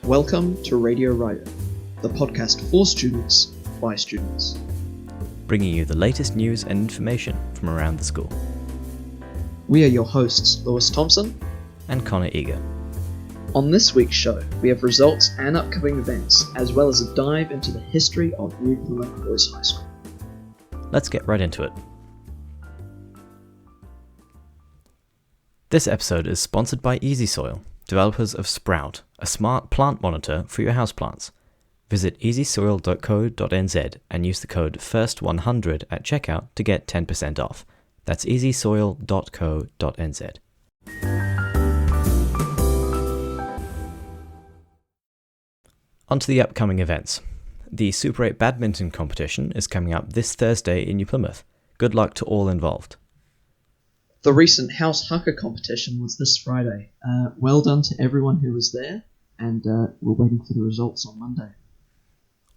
Welcome to Radio Ryder, the podcast for students by students. Bringing you the latest news and information from around the school. We are your hosts, Lewis Thompson and Connor Eager. On this week's show, we have results and upcoming events, as well as a dive into the history of New Plymouth Boys High School. Let's get right into it. This episode is sponsored by Easy Soil, developers of Sprout, a smart plant monitor for your houseplants. Visit easysoil.co.nz and use the code FIRST100 at checkout to get 10% off. That's easysoil.co.nz. On to the upcoming events. The Super 8 badminton competition is coming up this Thursday in New Plymouth. Good luck to all involved. The recent House Haka competition was this Friday. Well done to everyone who was there, and we're waiting for the results on Monday.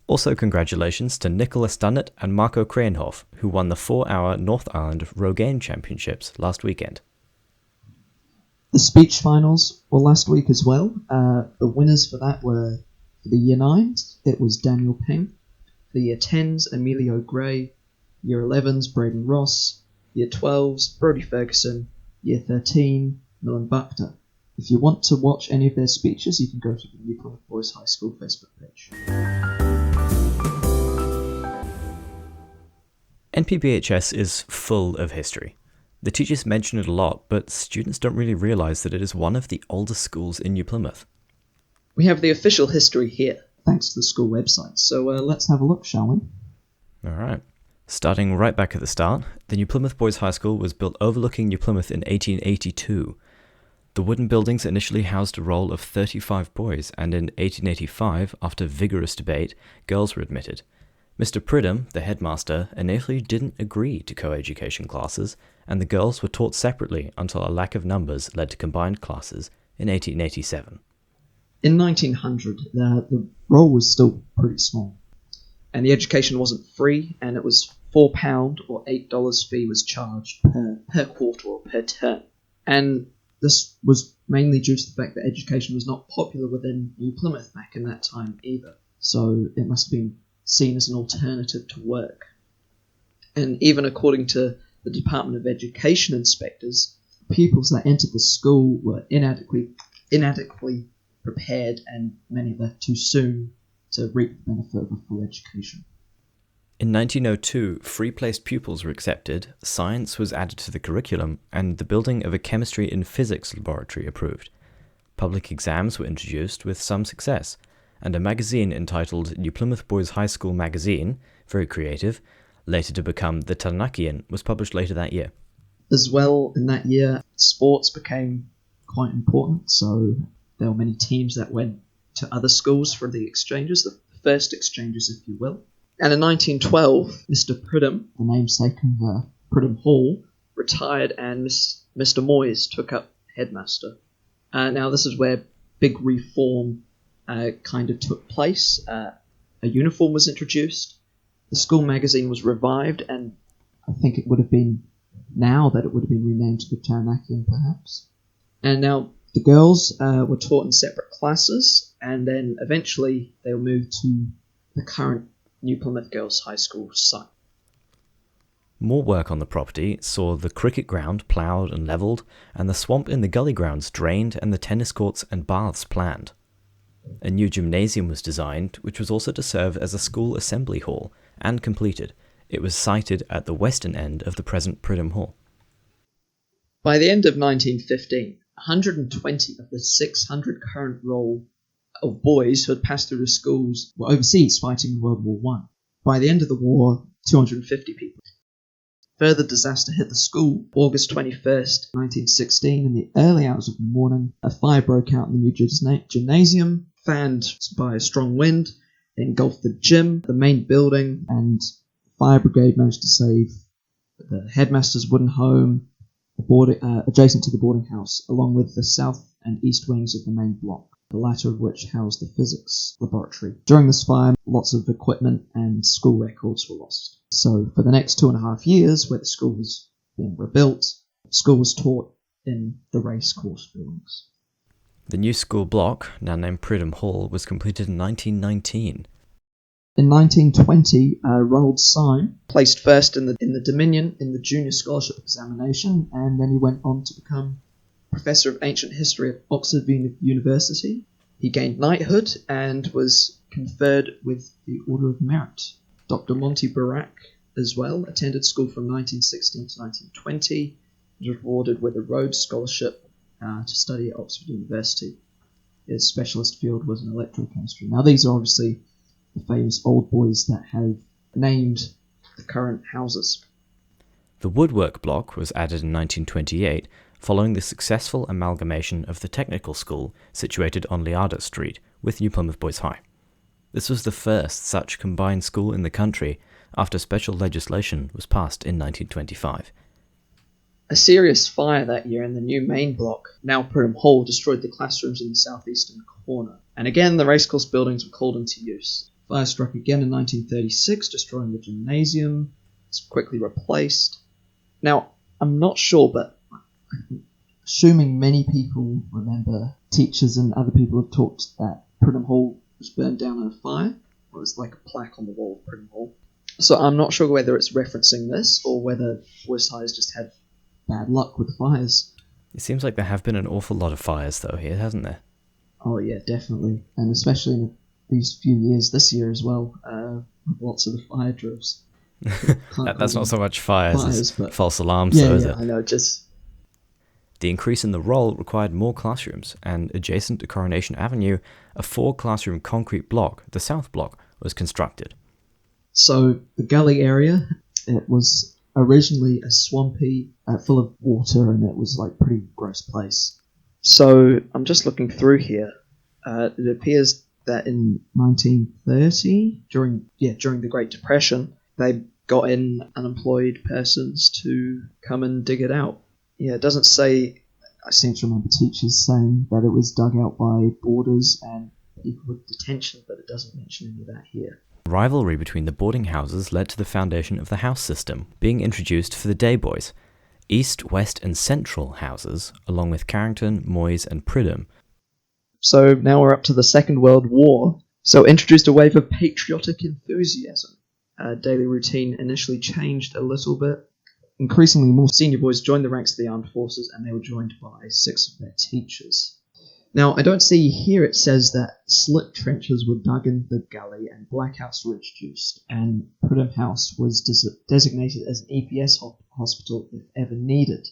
Also congratulations to Nicholas Dunnett and Marco Krahenhoff, who won the 4-hour North Island Rogaine Championships last weekend. The speech finals were last week as well. The winners for that were, for the Year 9s, it was Daniel Peng. For the Year 10s, Emilio Gray. Year 11s, Braden Ross. Year 12s, Brody Ferguson. Year 13, Milan Bakhta. If you want to watch any of their speeches, you can go to the New Plymouth Boys High School Facebook page. NPBHS is full of history. The teachers mention it a lot, but students don't really realise that it is one of the oldest schools in New Plymouth. We have the official history here, thanks to the school website, so let's have a look, shall we? Alright. Starting right back at the start, the New Plymouth Boys High School was built overlooking New Plymouth in 1882. The wooden buildings initially housed a roll of 35 boys, and in 1885, after vigorous debate, girls were admitted. Mr. Pridham, the headmaster, initially didn't agree to co-education classes, and the girls were taught separately until a lack of numbers led to combined classes in 1887. In 1900, the roll was still pretty small, and the education wasn't free, and it was £4 or $8 fee was charged per quarter or per term. And this was mainly due to the fact that education was not popular within New Plymouth back in that time either, so it must have been seen as an alternative to work. And even according to the Department of Education inspectors, pupils that entered the school were inadequately prepared, and many left too soon to reap the benefit of a full education. In 1902, free-placed pupils were accepted, science was added to the curriculum, and the building of a chemistry and physics laboratory approved. Public exams were introduced with some success, and a magazine entitled New Plymouth Boys High School Magazine, very creative, later to become the Tanakian, was published later that year. As well, in that year, sports became quite important, so there were many teams that went to other schools for the exchanges, the first exchanges, if you will. And in 1912, Mr. Pridham, the namesake of Pridham Hall, retired, and Mr. Moyes took up headmaster. Now this is where big reform kind of took place. A uniform was introduced, the school magazine was revived, and I think it would have been now that it would have been renamed to the Taranaki, perhaps. And now the girls were taught in separate classes, and then eventually they were moved to the current New Plymouth Girls High School site. More work on the property saw the cricket ground ploughed and levelled, and the swamp in the gully grounds drained, and the tennis courts and baths planned. A new gymnasium was designed, which was also to serve as a school assembly hall, and completed. It was sited at the western end of the present Pridham Hall. By the end of 1915, 120 of the 600 current roll of boys who had passed through the schools were overseas fighting in World War I. By the end of the war, 250 people. Further disaster hit the school. August 21st, 1916, in the early hours of the morning, a fire broke out in the new gymnasium, fanned by a strong wind, engulfed the gym, the main building, and the fire brigade managed to save the headmaster's wooden home, adjacent to the boarding house, along with the south and east wings of the main block, the latter of which housed the physics laboratory. During this fire, lots of equipment and school records were lost. So for the next 2.5 years, where the school was being rebuilt, school was taught in the race course buildings. The new school block, now named Pridham Hall, was completed in 1919. In 1920, Ronald Syme placed first in the Dominion in the Junior Scholarship Examination, and then he went on to become Professor of Ancient History at Oxford University. He gained knighthood and was conferred with the Order of Merit. Dr. Monty Barak, as well, attended school from 1916 to 1920, and was rewarded with a Rhodes Scholarship to study at Oxford University. His specialist field was in electrochemistry. Now, these are obviously the famous old boys that have named the current houses. The woodwork block was added in 1928 following the successful amalgamation of the technical school situated on Liardet Street with New Plymouth Boys High. This was the first such combined school in the country after special legislation was passed in 1925. A serious fire that year in the new main block, now Pridham Hall, destroyed the classrooms in the southeastern corner, and again the racecourse buildings were called into use. Fire struck again in 1936, destroying the gymnasium. It's quickly replaced. Now, I'm not sure, but I'm assuming many people remember, teachers and other people have talked that Pridham Hall was burned down in a fire. It was like a plaque on the wall of Pridham Hall. So I'm not sure whether it's referencing this or whether Boys High has just had bad luck with the fires. It seems like there have been an awful lot of fires, though, here, hasn't there? Oh, yeah, definitely. And especially in these few years, this year as well, lots of the fire drills. That's not so much fires as but false alarms, yeah, though, is yeah, it? I know, just... The increase in the roll required more classrooms, and adjacent to Coronation Avenue, a 4-classroom concrete block, the South Block, was constructed. So, the gully area, it was originally a swampy, full of water, and it was like a pretty gross place. So, I'm just looking through here. It appears that in 1930, during the Great Depression, they got in unemployed persons to come and dig it out. Yeah, it doesn't say... I seem to remember teachers saying that it was dug out by boarders and people with detention, but it doesn't mention any of that here. Rivalry between the boarding houses led to the foundation of the house system being introduced for the day boys. East, West and Central houses, along with Carrington, Moyes and Pridham. So now we're up to the Second World War. So introduced a wave of patriotic enthusiasm. Daily routine initially changed a little bit. Increasingly more senior boys joined the ranks of the armed forces, and they were joined by 6 of their teachers. Now, I don't see here it says that slit trenches were dug in the gully and blackouts were introduced, and Pridham House was designated as an EPS hospital if ever needed.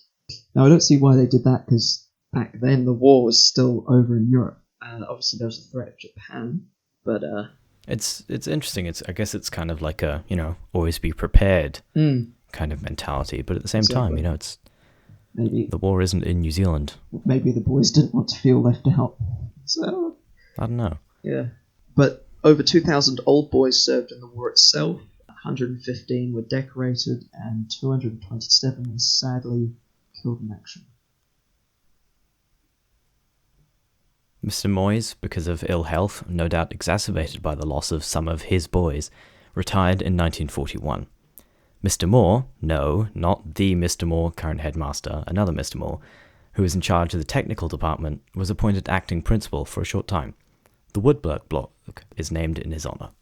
Now, I don't see why they did that, because back then the war was still over in Europe. Obviously, there was a threat of Japan, but... It's interesting. I guess it's kind of like a, always be prepared kind of mentality, but at the same time, it's... Maybe the war isn't in New Zealand. Maybe the boys didn't want to feel left out. So I don't know. Yeah. But over 2,000 old boys served in the war itself. 115 were decorated and 227 were sadly killed in action. Mr. Moyes, because of ill health, no doubt exacerbated by the loss of some of his boys, retired in 1941. Mr. Moore, no, not the Mr. Moore, current headmaster, another Mr. Moore, who was in charge of the technical department, was appointed acting principal for a short time. The woodwork block is named in his honour.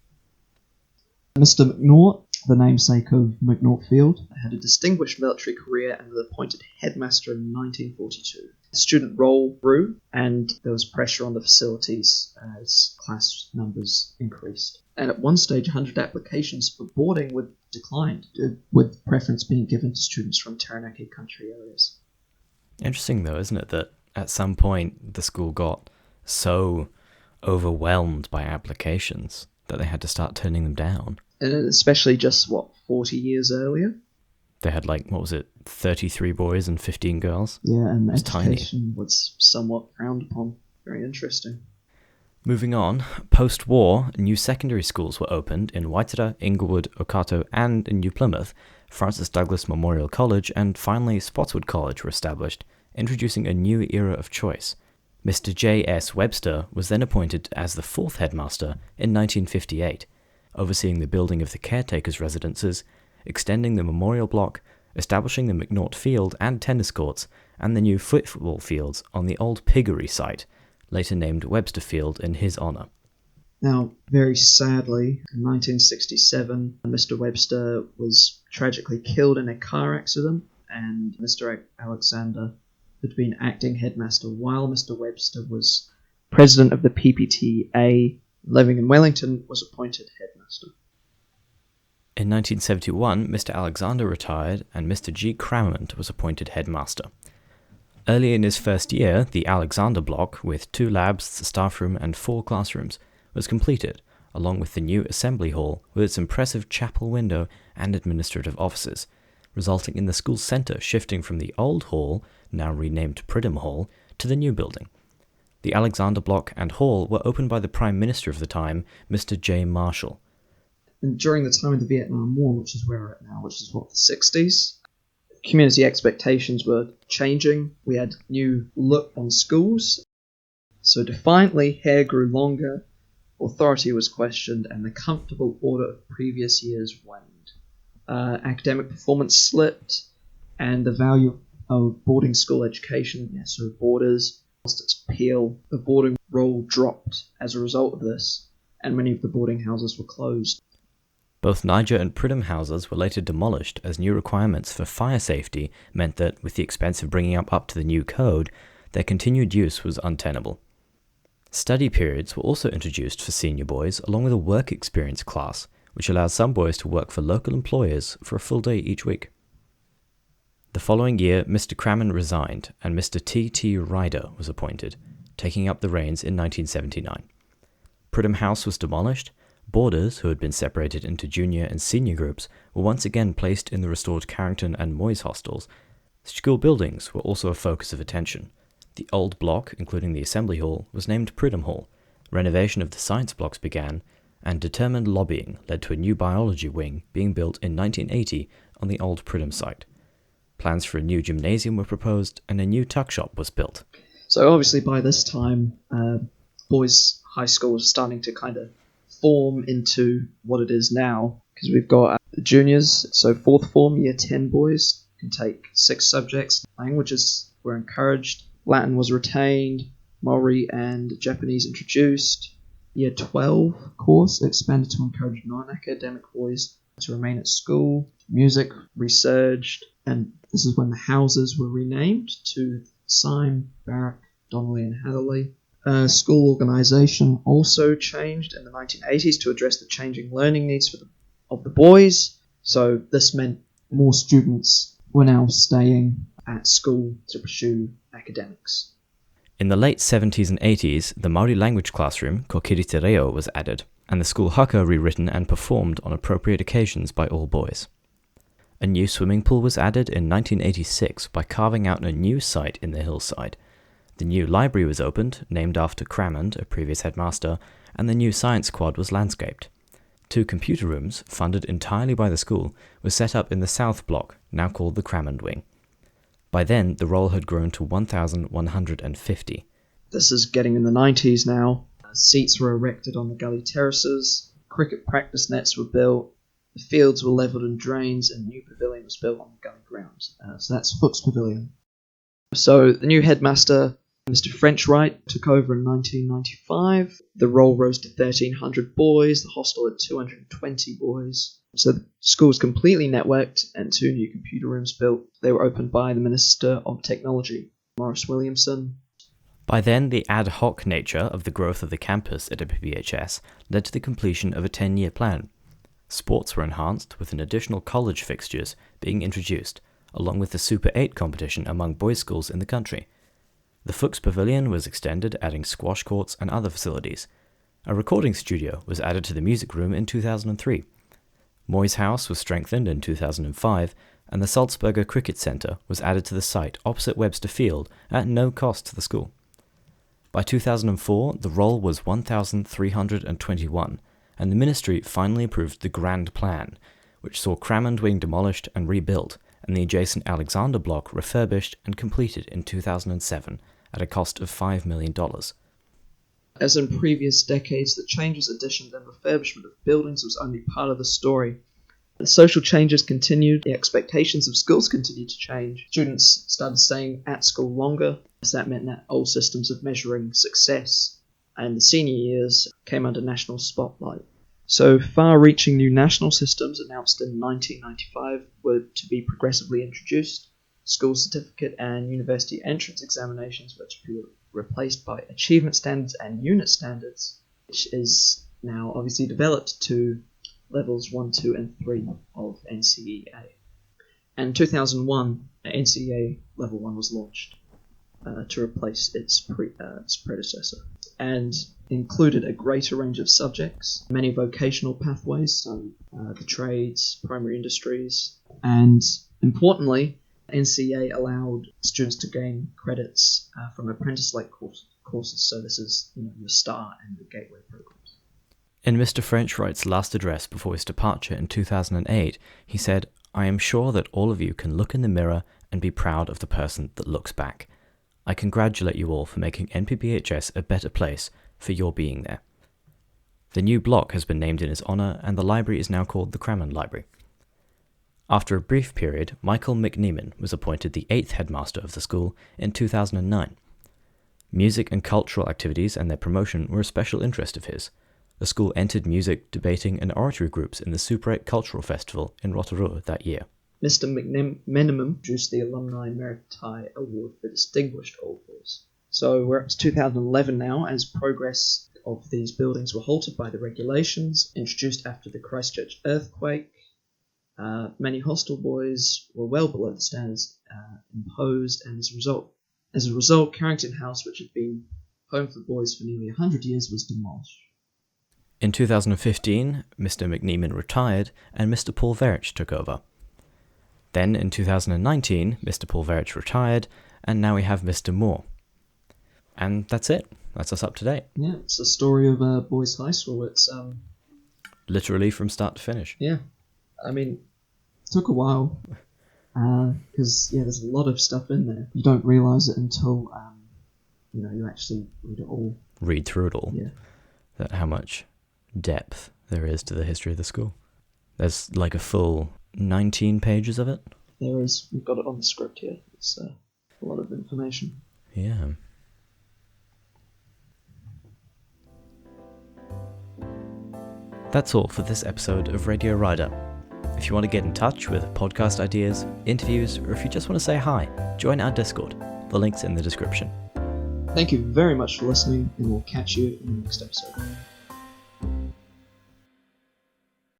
Mr. McNaught, the namesake of McNaught Field, had a distinguished military career and was appointed headmaster in 1942. The student roll grew, and there was pressure on the facilities as class numbers increased. And at one stage, 100 applications for boarding were declined, with preference being given to students from Taranaki country areas. Interesting, though, isn't it, that at some point the school got so overwhelmed by applications that they had to start turning them down. And especially just, 40 years earlier? They had 33 boys and 15 girls. Yeah, and tiny. education was somewhat frowned upon. Very interesting. Moving on, post-war, new secondary schools were opened in Waitara, Inglewood, Okato, and in New Plymouth. Francis Douglas Memorial College and finally Spotswood College were established, introducing a new era of choice. Mr. J.S. Webster was then appointed as the 4th headmaster in 1958, overseeing the building of the caretakers' residences, extending the memorial block, establishing the McNaught Field and tennis courts, and the new football fields on the old piggery site, later named Webster Field in his honour. Now, very sadly, in 1967, Mr. Webster was tragically killed in a car accident, and Mr. Alexander had been acting headmaster while Mr. Webster was president of the PPTA, living in Wellington, was appointed headmaster. In 1971, Mr. Alexander retired and Mr. G. Cramond was appointed headmaster. Early in his first year, the Alexander block, with 2 labs, the staff room and 4 classrooms, was completed, along with the new assembly hall with its impressive chapel window and administrative offices, resulting in the school centre shifting from the old hall, now renamed Pridham Hall, to the new building. The Alexander block and hall were opened by the Prime Minister of the time, Mr. J. Marshall. And during the time of the Vietnam War, which is where we're at now, which is the 60s, community expectations were changing. We had new look on schools. So defiantly, hair grew longer, authority was questioned, and the comfortable order of previous years waned. Academic performance slipped, and the value of boarding school education, so boarders, lost its appeal. The boarding roll dropped as a result of this, and many of the boarding houses were closed. Both Niger and Pridham houses were later demolished as new requirements for fire safety meant that, with the expense of bringing up to the new code, their continued use was untenable. Study periods were also introduced for senior boys, along with a work experience class, which allowed some boys to work for local employers for a full day each week. The following year, Mr. Cramond resigned and Mr. T. Ryder was appointed, taking up the reins in 1979. Pridham House was demolished. Boarders, who had been separated into junior and senior groups, were once again placed in the restored Carrington and Moyes hostels. School buildings were also a focus of attention. The old block, including the assembly hall, was named Pridham Hall. Renovation of the science blocks began, and determined lobbying led to a new biology wing being built in 1980 on the old Pridham site. Plans for a new gymnasium were proposed, and a new tuck shop was built. So obviously by this time, boys' high school was starting to kind of form into what it is now, because we've got juniors, so 4th form, year 10 boys can take 6 subjects. Languages were encouraged. Latin was retained, Maori and Japanese introduced. Year 12 course expanded to encourage non-academic boys to remain at school. Music resurged, and this is when the houses were renamed to Syme, Barrack, Donnelly and Hatherley. School organisation also changed in the 1980s to address the changing learning needs of the boys. So this meant more students were now staying at school to pursue academics. In the late 70s and 80s, the Maori language classroom, Kokiri Te Reo, was added, and the school haka rewritten and performed on appropriate occasions by all boys. A new swimming pool was added in 1986 by carving out a new site in the hillside. The new library was opened, named after Cramond, a previous headmaster, and the new science quad was landscaped. 2 computer rooms, funded entirely by the school, were set up in the south block, now called the Cramond Wing. By then, the roll had grown to 1,150. This is getting in the 90s now. Seats were erected on the gully terraces, cricket practice nets were built, the fields were levelled and drains, and a new pavilion was built on the gully grounds. So that's Fook's Pavilion. So the new headmaster, Mr. Frenchwright, took over in 1995. The roll rose to 1,300 boys. The hostel had 220 boys. So the school was completely networked and 2 new computer rooms built. They were opened by the Minister of Technology, Maurice Williamson. By then, the ad hoc nature of the growth of the campus at PPHS led to the completion of a 10-year plan. Sports were enhanced, with an additional college fixtures being introduced, along with the Super 8 competition among boys' schools in the country. The Fook's Pavilion was extended, adding squash courts and other facilities. A recording studio was added to the music room in 2003. Moyes House was strengthened in 2005, and the Salzburger Cricket Centre was added to the site opposite Webster Field at no cost to the school. By 2004, the roll was 1,321, and the ministry finally approved the Grand Plan, which saw Cramond Wing demolished and rebuilt, and the adjacent Alexander block refurbished and completed in 2007 at a cost of $5 million. As in previous decades, the changes, additions and refurbishment of buildings was only part of the story. The social changes continued, the expectations of schools continued to change. Students started staying at school longer, so that meant that old systems of measuring success and the senior years came under national spotlight. So far-reaching new national systems announced in 1995 were to be progressively introduced. School certificate and university entrance examinations were to be replaced by achievement standards and unit standards, which is now obviously developed to levels 1, 2 and 3 of NCEA. And in 2001, NCEA Level 1 was launched to replace its predecessor, and included a greater range of subjects, many vocational pathways, so the trades, primary industries, and importantly, NCEA allowed students to gain credits from apprentice-like courses, so this is the STAR and the Gateway programs. In Mr. Frenchwright's last address before his departure in 2008, he said, "I am sure that all of you can look in the mirror and be proud of the person that looks back. I congratulate you all for making NPBHS a better place for your being there." The new block has been named in his honour, and the library is now called the Crammond Library. After a brief period, Michael McNeeman was appointed the 8th headmaster of the school in 2009. Music and cultural activities and their promotion were a special interest of his. The school entered music, debating and oratory groups in the Super 8 Cultural Festival in Rotorua that year. Mr. McMenamin produced the Alumni Meriti Award for Distinguished Old Boys. So we're up to 2011 now, as progress of these buildings were halted by the regulations introduced after the Christchurch earthquake. Many hostel boys were well below the standards imposed, and as a result, Carrington House, which had been home for boys for nearly 100 years, was demolished. In 2015, Mr. McNeeman retired and Mr. Paul Verich took over. Then in 2019, Mr. Paul Verich retired, and now we have Mr. Moore. And that's it. That's us up to date. Yeah, it's the story of Boys High School. It's literally from start to finish. Yeah, I mean, it took a while because there's a lot of stuff in there. You don't realise it until you actually read it all. Read through it all. Yeah. How much depth there is to the history of the school. There's like a full 19 pages of it. There is. We've got it on the script here. It's a lot of information. Yeah. That's all for this episode of Radio Ryder. If you want to get in touch with podcast ideas, interviews, or if you just want to say hi, join our Discord. The link's in the description. Thank you very much for listening, and we'll catch you in the next episode.